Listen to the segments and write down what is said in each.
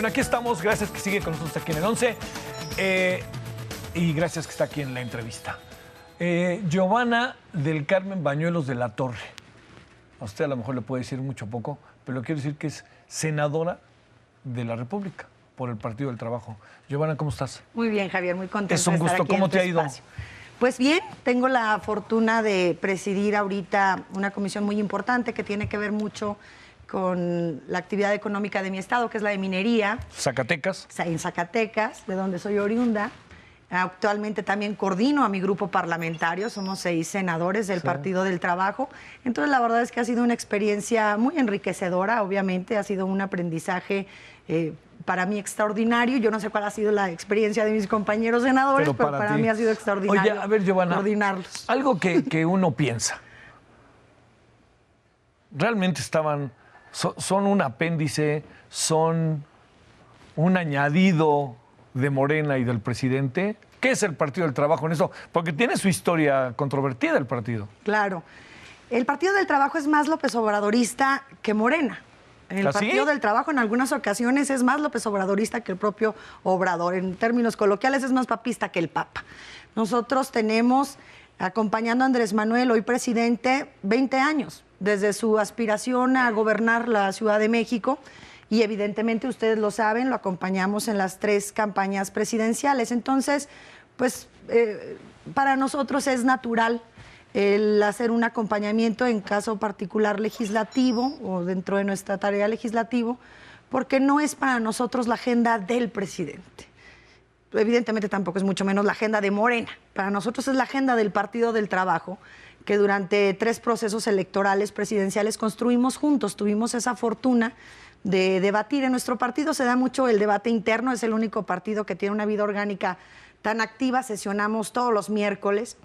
Bueno, aquí estamos. Gracias que sigue con nosotros aquí en el 11. Y gracias que está aquí en la entrevista. Giovanna del Carmen Bañuelos de la Torre. A usted a lo mejor le puede decir mucho o poco, pero le quiero decir que es senadora de la República por el Partido del Trabajo. Giovanna, ¿cómo estás? Muy bien, Javier, muy contenta. Es un gusto. De estar aquí ¿Cómo en te tu ha ido? espacio. Pues bien, tengo la fortuna de presidir ahorita una comisión muy importante que tiene que ver mucho con la actividad económica de mi estado, que es la de minería. Zacatecas. En Zacatecas, de donde soy oriunda. Actualmente también coordino a mi grupo parlamentario, somos 6 senadores del Partido del Trabajo. Entonces, la verdad es que ha sido una experiencia muy enriquecedora, obviamente, ha sido un aprendizaje para mí extraordinario. Yo no sé cuál ha sido la experiencia de mis compañeros senadores, pero para mí ha sido extraordinario. Oye, a ver, Giovanna, coordinarlos. Algo que uno piensa. Realmente son un apéndice, son un añadido de Morena y del presidente. ¿Qué es el Partido del Trabajo en eso? Porque tiene su historia controvertida el partido. Claro. El Partido del Trabajo es más López Obradorista que Morena. El Partido del Trabajo en algunas ocasiones es más López Obradorista que el propio Obrador. En términos coloquiales es más papista que el Papa. Nosotros tenemos, acompañando a Andrés Manuel, hoy presidente, 20 años, desde su aspiración a gobernar la Ciudad de México. Y evidentemente, ustedes lo saben, lo acompañamos en las 3 campañas presidenciales. Entonces, pues para nosotros es natural el hacer un acompañamiento en caso particular legislativo o dentro de nuestra tarea legislativo, porque no es para nosotros la agenda del presidente. Evidentemente tampoco es mucho menos la agenda de Morena. Para nosotros es la agenda del Partido del Trabajo, que durante 3 procesos electorales presidenciales construimos juntos. Tuvimos esa fortuna de debatir. En nuestro partido se da mucho el debate interno, es el único partido que tiene una vida orgánica tan activa, sesionamos todos los miércoles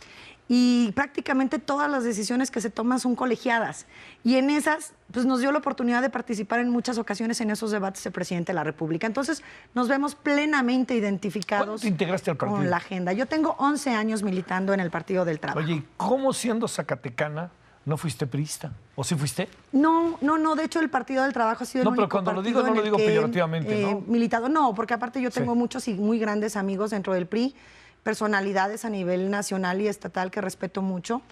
y prácticamente todas las decisiones que se toman son colegiadas. Y en esas, pues nos dio la oportunidad de participar en muchas ocasiones en esos debates el presidente de la República. Entonces, nos vemos plenamente identificados. ¿Cuándo te integraste al partido? Con la agenda. Yo tengo 11 años militando en el Partido del Trabajo. Oye, ¿cómo siendo zacatecana no fuiste priista? ¿O sí fuiste? No, de hecho el Partido del Trabajo ha sido el único pero cuando lo partido digo, no lo digo peyorativamente, ¿no? Militado. No, porque aparte yo tengo muchos y muy grandes amigos dentro del PRI, personalidades a nivel nacional y estatal que respeto mucho.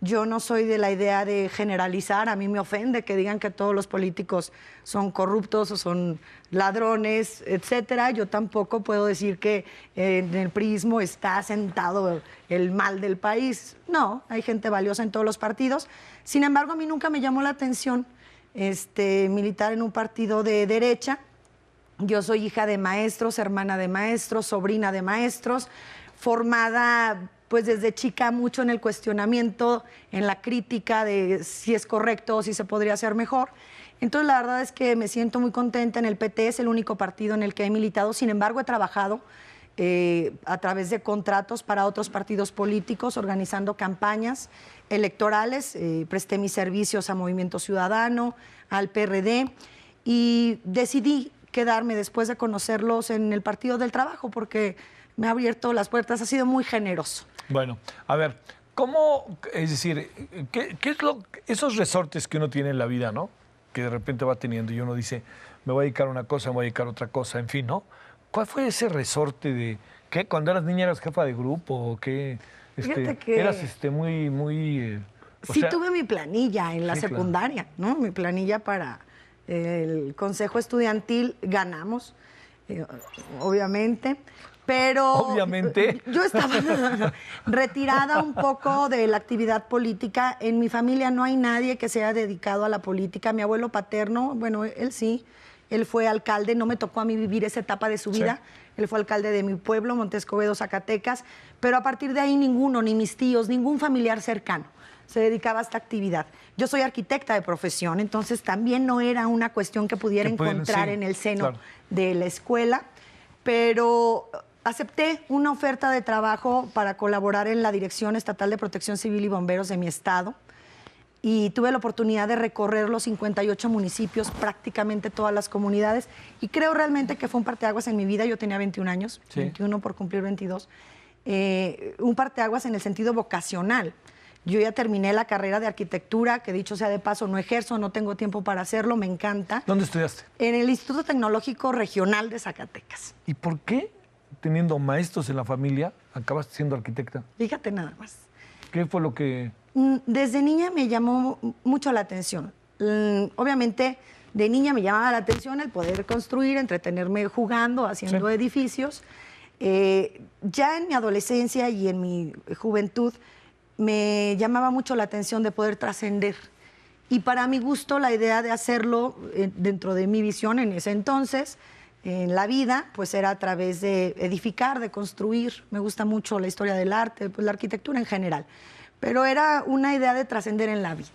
Yo no soy de la idea de generalizar, a mí me ofende que digan que todos los políticos son corruptos o son ladrones, etcétera. Yo tampoco puedo decir que en el priismo está sentado el mal del país. No, hay gente valiosa en todos los partidos. Sin embargo, a mí nunca me llamó la atención militar en un partido de derecha. Yo soy hija de maestros, hermana de maestros, sobrina de maestros, formada pues desde chica mucho en el cuestionamiento, en la crítica de si es correcto o si se podría hacer mejor. Entonces la verdad es que me siento muy contenta en el PT, es el único partido en el que he militado. Sin embargo, he trabajado a través de contratos para otros partidos políticos, organizando campañas electorales. Presté mis servicios a Movimiento Ciudadano, al PRD, y decidí quedarme después de conocerlos en el Partido del Trabajo porque me ha abierto las puertas, ha sido muy generoso. Bueno, a ver, es decir, ¿qué es esos resortes que uno tiene en la vida, ¿no? Que de repente va teniendo y uno dice, me voy a dedicar a una cosa, me voy a dedicar a otra cosa, en fin, ¿no? ¿Cuál fue ese resorte de qué? Cuando eras niña eras jefa de grupo o qué? Fíjate que eras muy sí, tuve mi planilla en la secundaria, claro, ¿no? Mi planilla para el Consejo Estudiantil, ganamos, obviamente. Pero obviamente yo estaba retirada un poco de la actividad política. En mi familia no hay nadie que se haya dedicado a la política. Mi abuelo paterno, bueno, él sí, él fue alcalde, no me tocó a mí vivir esa etapa de su vida. Él fue alcalde de mi pueblo, Montescobedo, Zacatecas, pero a partir de ahí ninguno, ni mis tíos, ningún familiar cercano se dedicaba a esta actividad. Yo soy arquitecta de profesión, entonces también no era una cuestión que pudiera encontrar en el seno de la escuela, pero acepté una oferta de trabajo para colaborar en la Dirección Estatal de Protección Civil y Bomberos de mi estado y tuve la oportunidad de recorrer los 58 municipios, prácticamente todas las comunidades, y creo realmente que fue un parteaguas en mi vida. Yo tenía 21 años, 21 por cumplir 22, un parteaguas en el sentido vocacional. Yo ya terminé la carrera de arquitectura, que dicho sea de paso, no ejerzo, no tengo tiempo para hacerlo, me encanta. ¿Dónde estudiaste? En el Instituto Tecnológico Regional de Zacatecas. ¿Y por qué, teniendo maestros en la familia, acabaste siendo arquitecta? Fíjate nada más. ¿Qué fue lo que...? Desde niña me llamó mucho la atención. Obviamente, de niña me llamaba la atención el poder construir, entretenerme jugando, haciendo edificios. Ya en mi adolescencia y en mi juventud me llamaba mucho la atención de poder trascender. Y para mi gusto, la idea de hacerlo dentro de mi visión en ese entonces, en la vida, pues era a través de edificar, de construir. Me gusta mucho la historia del arte, pues la arquitectura en general. Pero era una idea de trascender en la vida.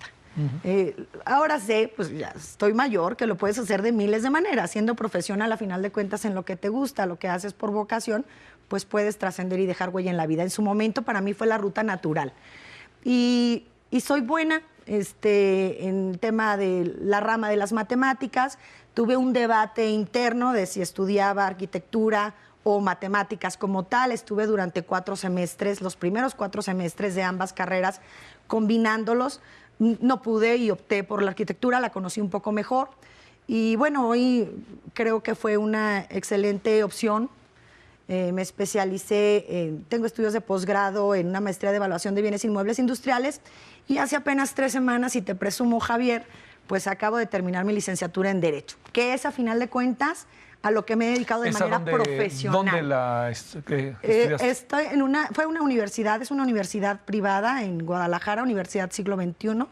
Ahora sé, pues ya estoy mayor, que lo puedes hacer de miles de maneras. Siendo profesional, a final de cuentas, en lo que te gusta, lo que haces por vocación, pues puedes trascender y dejar huella en la vida. En su momento, para mí, fue la ruta natural. Y soy buena en el tema de la rama de las matemáticas. Tuve un debate interno de si estudiaba arquitectura o matemáticas como tal. Estuve durante 4 semestres, los primeros 4 semestres de ambas carreras, combinándolos. No pude y opté por la arquitectura, la conocí un poco mejor. Y bueno, hoy creo que fue una excelente opción. Me especialicé, tengo estudios de posgrado en una maestría de evaluación de bienes inmuebles industriales y hace apenas 3 semanas, y te presumo, Javier, pues acabo de terminar mi licenciatura en Derecho, que es, a final de cuentas, a lo que me he dedicado de manera profesional. ¿Dónde la estudiaste? Estoy en fue una universidad, es una universidad privada en Guadalajara, Universidad Siglo XXI,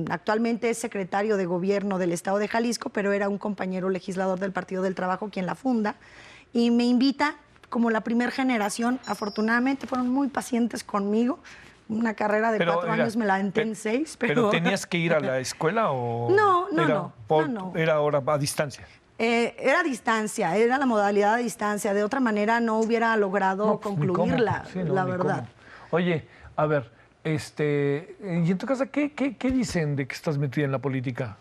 actualmente es secretario de Gobierno del Estado de Jalisco, pero era un compañero legislador del Partido del Trabajo quien la funda, y me invita como la primera generación. Afortunadamente fueron muy pacientes conmigo. Una carrera de 4 años me la aventé en 6. ¿Pero tenías que ir a la escuela o...? No. ¿Era ahora a distancia? Era a distancia, era la modalidad a distancia. De otra manera no hubiera logrado concluirla, la verdad. Oye, a ver, ¿y en tu casa qué dicen de que estás metida en la política?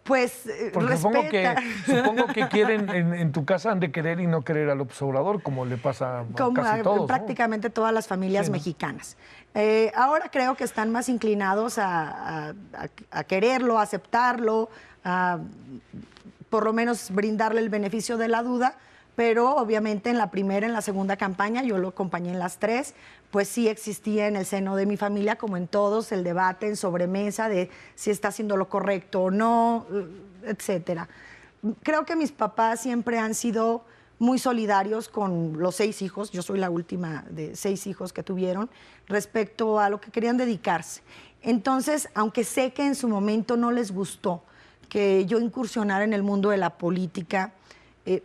Pues porque respeta. supongo que quieren, en tu casa han de querer y no querer a López Obrador, como le pasa a casi todos, prácticamente todas las familias mexicanas. Ahora creo que están más inclinados a quererlo, a aceptarlo, a por lo menos brindarle el beneficio de la duda, pero obviamente en la primera, en la segunda campaña, yo lo acompañé en las 3, pues sí existía en el seno de mi familia, como en todos, el debate en sobremesa de si está haciendo lo correcto o no, etcétera. Creo que mis papás siempre han sido muy solidarios con los 6 hijos, yo soy la última de 6 hijos que tuvieron, respecto a lo que querían dedicarse. Entonces, aunque sé que en su momento no les gustó que yo incursionara en el mundo de la política,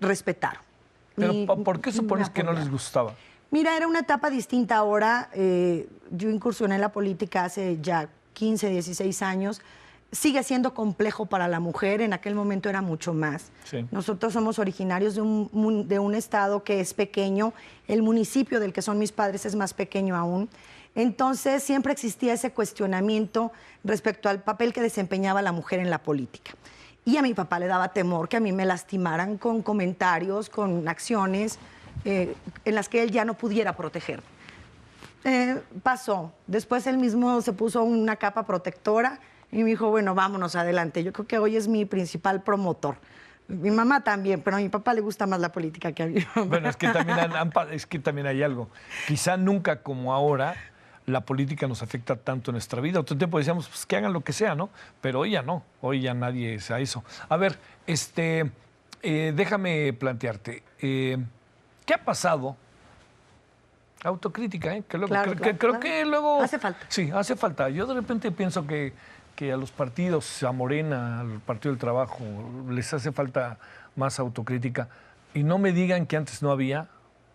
respetaron. ¿Pero por qué supones que no les gustaba? Mira, era una etapa distinta ahora. Yo incursioné en la política hace ya 15, 16 años. Sigue siendo complejo para la mujer, en aquel momento era mucho más. Sí. Nosotros somos originarios de un estado que es pequeño, el municipio del que son mis padres es más pequeño aún. Entonces siempre existía ese cuestionamiento respecto al papel que desempeñaba la mujer en la política. Y a mi papá le daba temor que a mí me lastimaran con comentarios, con acciones en las que él ya no pudiera protegerme. Pasó. Después él mismo se puso una capa protectora y me dijo, bueno, vámonos adelante. Yo creo que hoy es mi principal promotor. Mi mamá también, pero a mi papá le gusta más la política que a mi mamá. Bueno, es que también hay algo. Quizá nunca como ahora la política nos afecta tanto en nuestra vida. Otro tiempo decíamos, pues que hagan lo que sea, ¿no? Pero hoy ya no, hoy ya nadie es a eso. A ver, déjame plantearte, ¿qué ha pasado? Autocrítica, ¿eh? Que luego, creo que luego... Hace falta. Sí, hace falta. Yo de repente pienso que a los partidos, a Morena, al Partido del Trabajo, les hace falta más autocrítica. Y no me digan que antes no había,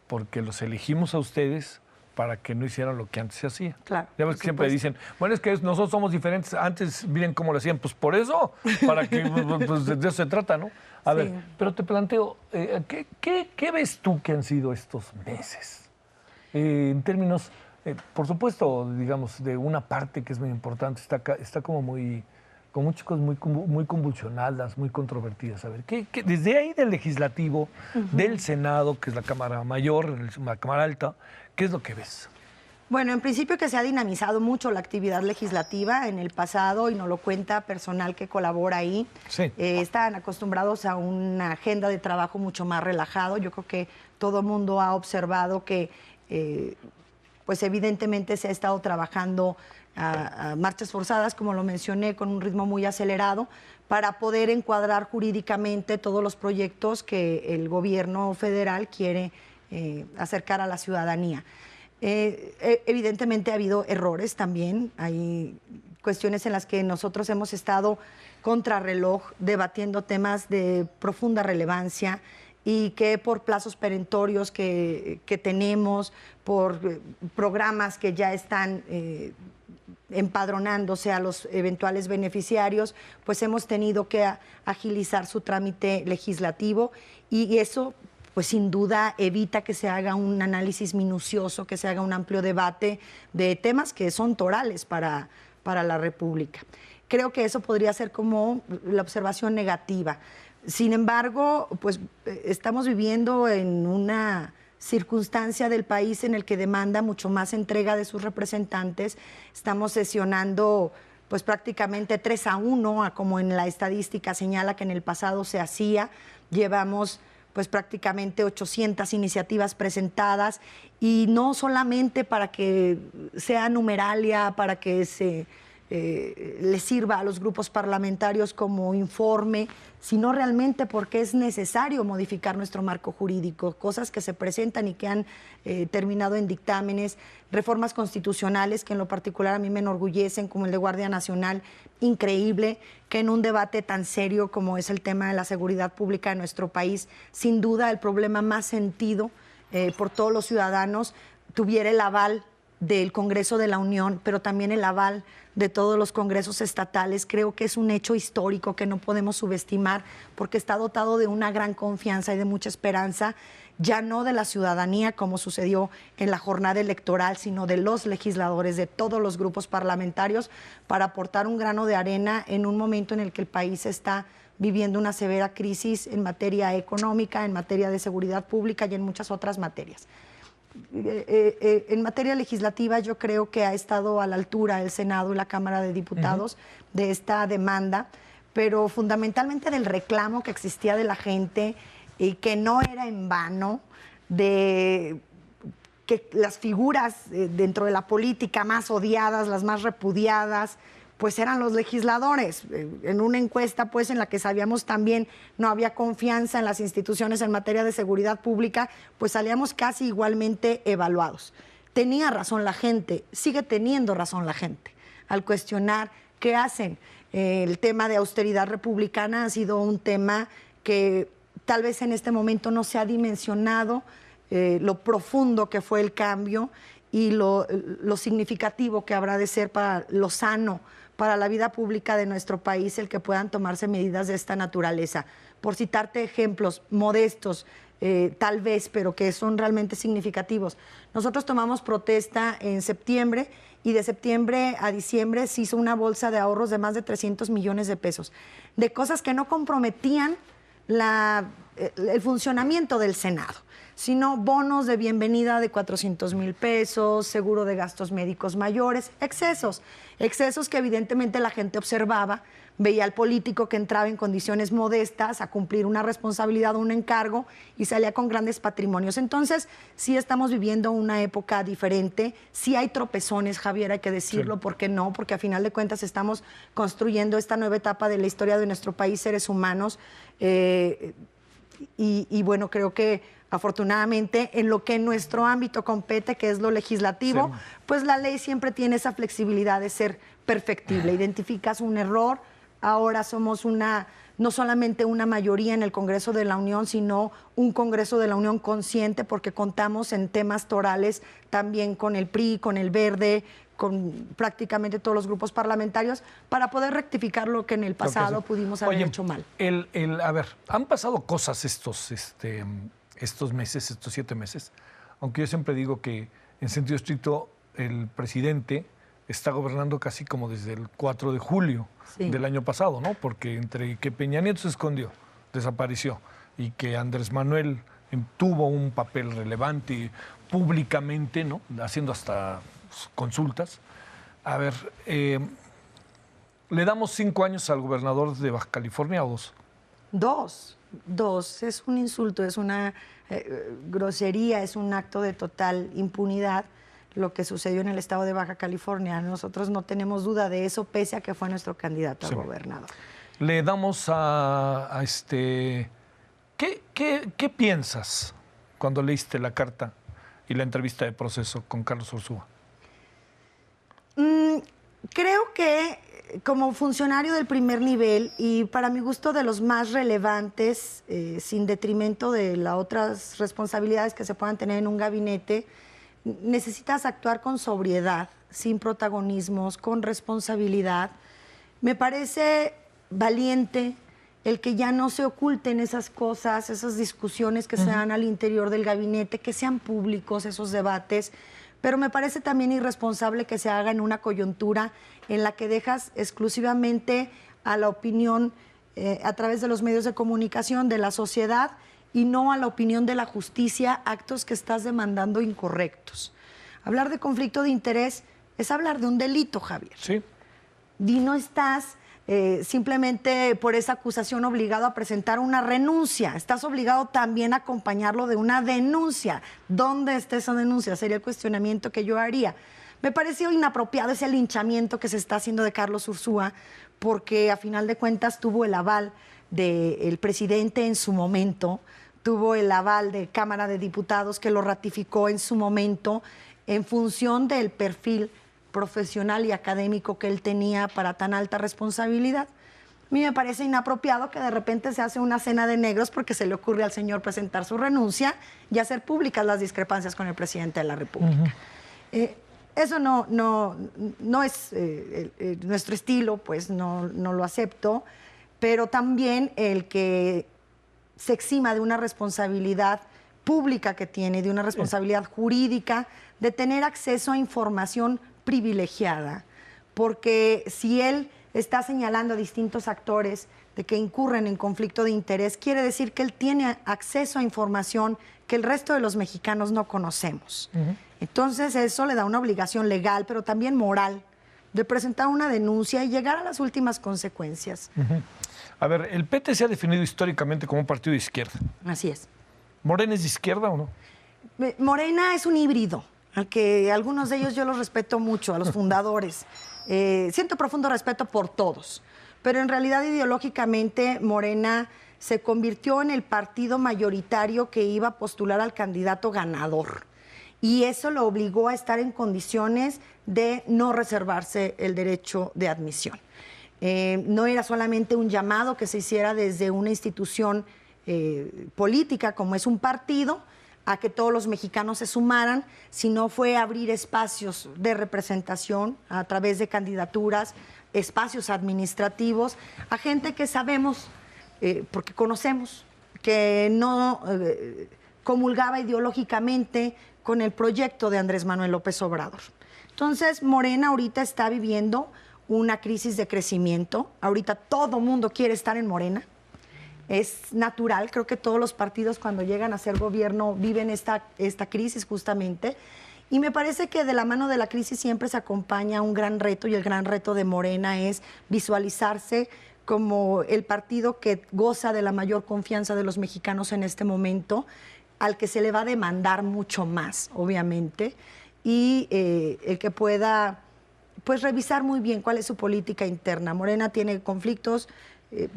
porque los elegimos a ustedes para que no hicieran lo que antes se hacía. Claro. Ya ves que siempre dicen, bueno, es que nosotros somos diferentes, antes miren cómo lo hacían. Pues por eso, para que pues de eso se trata, ¿no? A ver, pero te planteo, ¿qué ves tú que han sido estos meses? En términos, por supuesto, digamos, de una parte que es muy importante, está como muy, con muchas cosas muy convulsionadas, muy controvertidas. A ver, desde ahí del legislativo, del Senado, que es la Cámara Mayor, la Cámara Alta, ¿qué es lo que ves? Bueno, en principio que se ha dinamizado mucho la actividad legislativa en el pasado y nos lo cuenta personal que colabora ahí. Sí. Están acostumbrados a una agenda de trabajo mucho más relajado. Yo creo que todo el mundo ha observado que, pues evidentemente se ha estado trabajando a marchas forzadas, como lo mencioné, con un ritmo muy acelerado, para poder encuadrar jurídicamente todos los proyectos que el gobierno federal quiere acercar a la ciudadanía. Evidentemente ha habido errores también, hay cuestiones en las que nosotros hemos estado contrarreloj debatiendo temas de profunda relevancia y que por plazos perentorios que tenemos, por programas que ya están empadronándose a los eventuales beneficiarios, pues hemos tenido que agilizar su trámite legislativo y eso pues sin duda evita que se haga un análisis minucioso, que se haga un amplio debate de temas que son torales para la República. Creo que eso podría ser como la observación negativa. Sin embargo, pues estamos viviendo en una circunstancia del país en el que demanda mucho más entrega de sus representantes. Estamos sesionando pues prácticamente 3-1, como en la estadística señala que en el pasado se hacía. Llevamos pues prácticamente 800 iniciativas presentadas y no solamente para que sea numeralia, para que le sirva a los grupos parlamentarios como informe, sino realmente porque es necesario modificar nuestro marco jurídico, cosas que se presentan y que han terminado en dictámenes, reformas constitucionales que en lo particular a mí me enorgullecen, como el de Guardia Nacional, increíble que en un debate tan serio como es el tema de la seguridad pública de nuestro país, sin duda el problema más sentido por todos los ciudadanos, tuviera el aval del Congreso de la Unión, pero también el aval de todos los congresos estatales. Creo que es un hecho histórico que no podemos subestimar porque está dotado de una gran confianza y de mucha esperanza, ya no de la ciudadanía como sucedió en la jornada electoral, sino de los legisladores, de todos los grupos parlamentarios, para aportar un grano de arena en un momento en el que el país está viviendo una severa crisis en materia económica, en materia de seguridad pública y en muchas otras materias. En materia legislativa yo creo que ha estado a la altura el Senado y la Cámara de Diputados de esta demanda, pero fundamentalmente del reclamo que existía de la gente y que no era en vano, de que las figuras dentro de la política más odiadas, las más repudiadas, pues eran los legisladores. En una encuesta pues en la que sabíamos también no había confianza en las instituciones en materia de seguridad pública, pues salíamos casi igualmente evaluados. Tenía razón la gente, sigue teniendo razón la gente al cuestionar qué hacen. El tema de austeridad republicana ha sido un tema que tal vez en este momento no se ha dimensionado lo profundo que fue el cambio y lo significativo que habrá de ser para lo sano, para la vida pública de nuestro país, el que puedan tomarse medidas de esta naturaleza. Por citarte ejemplos modestos, tal vez, pero que son realmente significativos. Nosotros tomamos protesta en septiembre y de septiembre a diciembre se hizo una bolsa de ahorros de más de 300 millones de pesos, de cosas que no comprometían el funcionamiento del Senado, sino bonos de bienvenida de 400,000 pesos, seguro de gastos médicos mayores, excesos que evidentemente la gente observaba, veía al político que entraba en condiciones modestas a cumplir una responsabilidad o un encargo y salía con grandes patrimonios. Entonces, sí estamos viviendo una época diferente, sí hay tropezones, Javier, hay que decirlo, sí. ¿Por qué no? Porque a final de cuentas estamos construyendo esta nueva etapa de la historia de nuestro país, seres humanos, y bueno, creo que afortunadamente en lo que en nuestro ámbito compete, que es lo legislativo, sí, pues la ley siempre tiene esa flexibilidad de ser perfectible. Identificas un error, ahora somos no solamente una mayoría en el Congreso de la Unión, sino un Congreso de la Unión consciente, porque contamos en temas torales también con el PRI, con el Verde, con prácticamente todos los grupos parlamentarios, para poder rectificar lo que en el pasado pudimos haber hecho mal. A ver, han pasado cosas estos meses, estos 7 meses, aunque yo siempre digo que en sentido estricto el presidente está gobernando casi como desde el 4 de julio del año pasado, ¿no? Porque entre que Peña Nieto se escondió, desapareció, y que Andrés Manuel tuvo un papel relevante públicamente, ¿no? Haciendo hasta consultas. A ver, ¿le damos 5 años al gobernador de Baja California o 2? 2. Es un insulto, es una grosería, es un acto de total impunidad lo que sucedió en el estado de Baja California. Nosotros no tenemos duda de eso, pese a que fue nuestro candidato a gobernador. Le damos a ¿Qué piensas cuando leíste la carta y la entrevista de proceso con Carlos Ursúa? Creo que como funcionario del primer nivel y para mi gusto de los más relevantes, sin detrimento de las otras responsabilidades que se puedan tener en un gabinete, necesitas actuar con sobriedad, sin protagonismos, con responsabilidad. Me parece valiente el que ya no se oculten esas cosas, esas discusiones que se dan al interior del gabinete, que sean públicos esos debates, pero me parece también irresponsable que se haga en una coyuntura en la que dejas exclusivamente a la opinión a través de los medios de comunicación de la sociedad y no a la opinión de la justicia, actos que estás demandando incorrectos. Hablar de conflicto de interés es hablar de un delito, Javier. Sí. Y no estás simplemente por esa acusación obligado a presentar una renuncia. Estás obligado también a acompañarlo de una denuncia. ¿Dónde está esa denuncia? Sería el cuestionamiento que yo haría. Me pareció inapropiado ese linchamiento que se está haciendo de Carlos Ursúa, porque a final de cuentas tuvo el aval del presidente en su momento, tuvo el aval de Cámara de Diputados que lo ratificó en su momento en función del perfil profesional y académico que él tenía para tan alta responsabilidad. A mí me parece inapropiado que de repente se hace una cena de negros porque se le ocurre al señor presentar su renuncia y hacer públicas las discrepancias con el presidente de la República. Eso no es nuestro estilo, pues no lo acepto, pero también el que se exima de una responsabilidad pública que tiene, de una responsabilidad jurídica, de tener acceso a información privilegiada, porque si él está señalando a distintos actores de que incurren en conflicto de interés, quiere decir que él tiene acceso a información que el resto de los mexicanos no conocemos. Entonces eso le da una obligación legal, pero también moral, de presentar una denuncia y llegar a las últimas consecuencias. A ver, el PT se ha definido históricamente como un partido de izquierda. Así es. ¿Morena es de izquierda o no? Morena es un híbrido, al que algunos de ellos yo los respeto mucho, a los fundadores. Siento profundo respeto por todos, pero en realidad ideológicamente Morena se convirtió en el partido mayoritario que iba a postular al candidato ganador. Y eso lo obligó a estar en condiciones de no reservarse el derecho de admisión. No era solamente un llamado que se hiciera desde una institución política como es un partido, a que todos los mexicanos se sumaran, sino fue abrir espacios de representación a través de candidaturas, espacios administrativos, a gente que sabemos, porque conocemos, que no comulgaba ideológicamente con el proyecto de Andrés Manuel López Obrador. Entonces, Morena ahorita está viviendo una crisis de crecimiento. Ahorita todo mundo quiere estar en Morena. Es natural, creo que todos los partidos cuando llegan a ser gobierno viven esta crisis justamente. Y me parece que de la mano de la crisis siempre se acompaña un gran reto, y el gran reto de Morena es visualizarse como el partido que goza de la mayor confianza de los mexicanos en este momento, al que se le va a demandar mucho más, obviamente, y el que pueda pues revisar muy bien cuál es su política interna. Morena tiene conflictos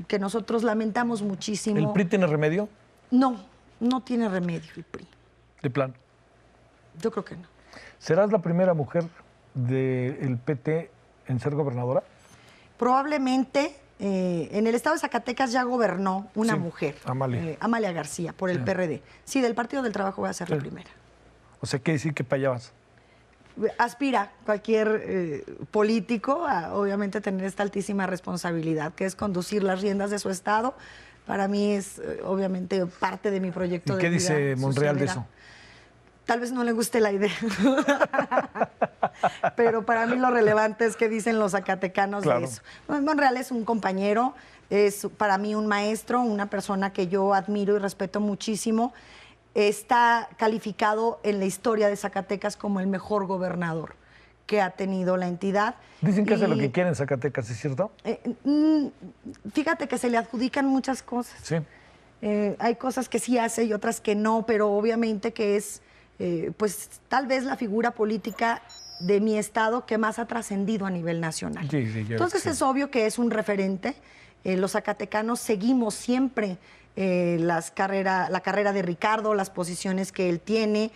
que nosotros lamentamos muchísimo. ¿El PRI tiene remedio? No, no tiene remedio el PRI. ¿De plano? Yo creo que no. ¿Serás la primera mujer del PT en ser gobernadora? Probablemente. En el estado de Zacatecas ya gobernó una mujer, Amalia García, por el PRD. Sí, del Partido del Trabajo voy a ser la primera. O sea, ¿qué decir que para allá vas? Aspira cualquier político a, obviamente, tener esta altísima responsabilidad, que es conducir las riendas de su estado. Para mí es, obviamente, parte de mi proyecto de vida. ¿Y qué dice Monreal de eso? Tal vez no le guste la idea, pero para mí lo relevante es qué dicen los zacatecanos de eso. Monreal es un compañero, es para mí un maestro, una persona que yo admiro y respeto muchísimo. Está calificado en la historia de Zacatecas como el mejor gobernador que ha tenido la entidad. Dicen que hace lo que quiere en Zacatecas, ¿es cierto? Fíjate que se le adjudican muchas cosas. Sí. Hay cosas que sí hace y otras que no, pero obviamente que es, pues, tal vez la figura política de mi estado que más ha trascendido a nivel nacional. Sí, entonces es obvio que es un referente. Los zacatecanos seguimos siempre la carrera de Ricardo, las posiciones que él tiene.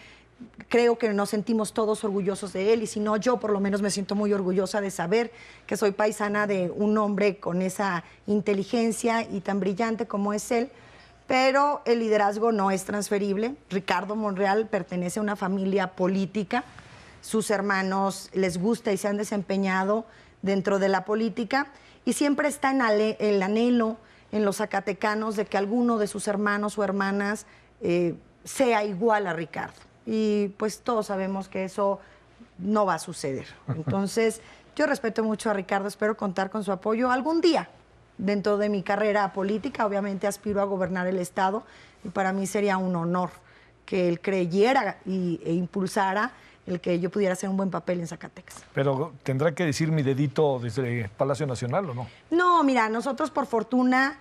Creo que nos sentimos todos orgullosos de él, y si no, yo por lo menos me siento muy orgullosa de saber que soy paisana de un hombre con esa inteligencia y tan brillante como es él. Pero el liderazgo no es transferible. Ricardo Monreal pertenece a una familia política. Sus hermanos les gusta y se han desempeñado dentro de la política, y siempre está el anhelo en los zacatecanos de que alguno de sus hermanos o hermanas sea igual a Ricardo. Y pues todos sabemos que eso no va a suceder. Entonces, yo respeto mucho a Ricardo, espero contar con su apoyo algún día dentro de mi carrera política. Obviamente aspiro a gobernar el estado, y para mí sería un honor que él creyera e impulsara el que yo pudiera hacer un buen papel en Zacatecas. Pero tendrá que decir mi dedito desde Palacio Nacional, ¿o no? No, mira, nosotros por fortuna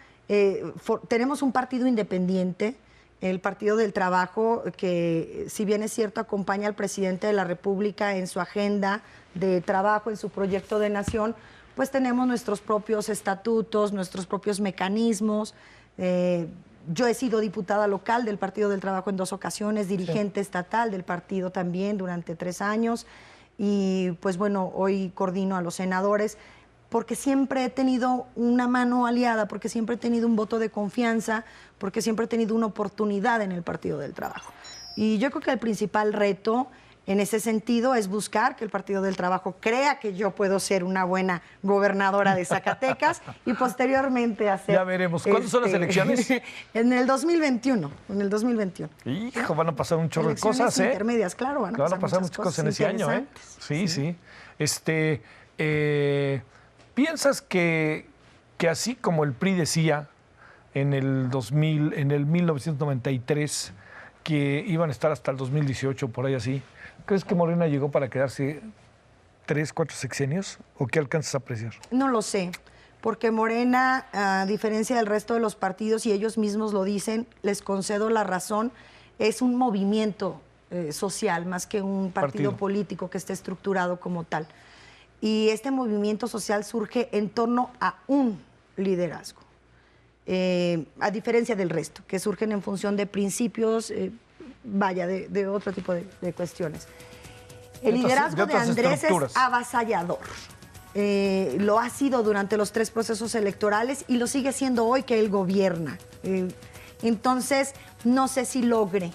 tenemos un partido independiente, el Partido del Trabajo, que si bien es cierto acompaña al presidente de la República en su agenda de trabajo, en su proyecto de nación, pues tenemos nuestros propios estatutos, nuestros propios mecanismos. Yo he sido diputada local del Partido del Trabajo en 2 ocasiones, dirigente estatal del partido también durante 3 años, y pues bueno, hoy coordino a los senadores, porque siempre he tenido una mano aliada, porque siempre he tenido un voto de confianza, porque siempre he tenido una oportunidad en el Partido del Trabajo. Y yo creo que el principal reto en ese sentido es buscar que el Partido del Trabajo crea que yo puedo ser una buena gobernadora de Zacatecas y posteriormente hacer... Ya veremos. ¿Cuándo son las elecciones? En el 2021. En el 2021. Hijo, van a pasar un chorro de Elecciones cosas, ¿eh? intermedias, claro. Van a pasar muchas cosas en ese año, ¿eh? Sí. ¿Piensas que así como el PRI decía en el 1993 que iban a estar hasta el 2018, por ahí así, crees que Morena llegó para quedarse 3, 4 sexenios? ¿O qué alcanzas a apreciar? No lo sé, porque Morena, a diferencia del resto de los partidos, y ellos mismos lo dicen, les concedo la razón, es un movimiento social más que un partido político que esté estructurado como tal. Y este movimiento social surge en torno a un liderazgo, a diferencia del resto, que surgen en función de principios, de otro tipo de cuestiones. El liderazgo de Andrés es avasallador. Lo ha sido durante los 3 procesos electorales y lo sigue siendo hoy que él gobierna. Entonces, no sé si logre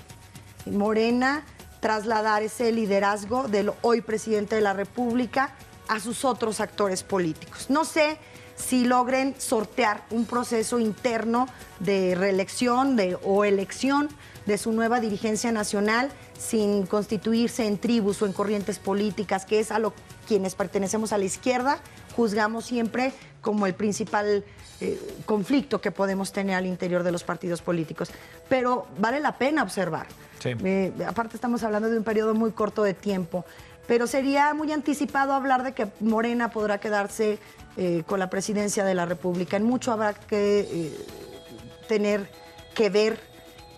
Morena trasladar ese liderazgo del hoy presidente de la República a sus otros actores políticos. No sé si logren sortear un proceso interno de reelección o elección de su nueva dirigencia nacional sin constituirse en tribus o en corrientes políticas, que es a lo quienes pertenecemos a la izquierda juzgamos siempre como el principal conflicto que podemos tener al interior de los partidos políticos. Pero vale la pena observar. Sí. Aparte estamos hablando de un periodo muy corto de tiempo, pero sería muy anticipado hablar de que Morena podrá quedarse con la presidencia de la República. En mucho habrá que tener que ver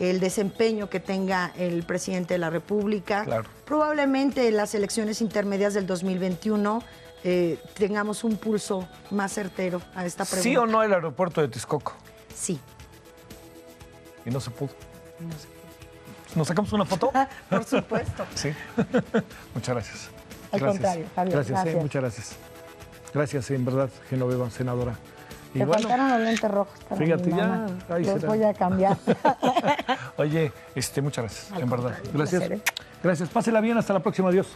el desempeño que tenga el presidente de la República. Claro. Probablemente en las elecciones intermedias del 2021 tengamos un pulso más certero a esta pregunta. ¿Sí o no el aeropuerto de Texcoco? Sí. ¿Y no se pudo? No sé. ¿Nos sacamos una foto? Por supuesto. Sí. Muchas gracias. Al contrario, Javier. Gracias. Muchas gracias. Gracias, en verdad, Genoveva, senadora. Y te faltaron los lentes rojos para fíjate, mi mamá. ya. Ahí los voy a cambiar. Oye, muchas gracias, en verdad. Gracias. Placer, ¿eh? Gracias. Pásela bien. Hasta la próxima. Adiós.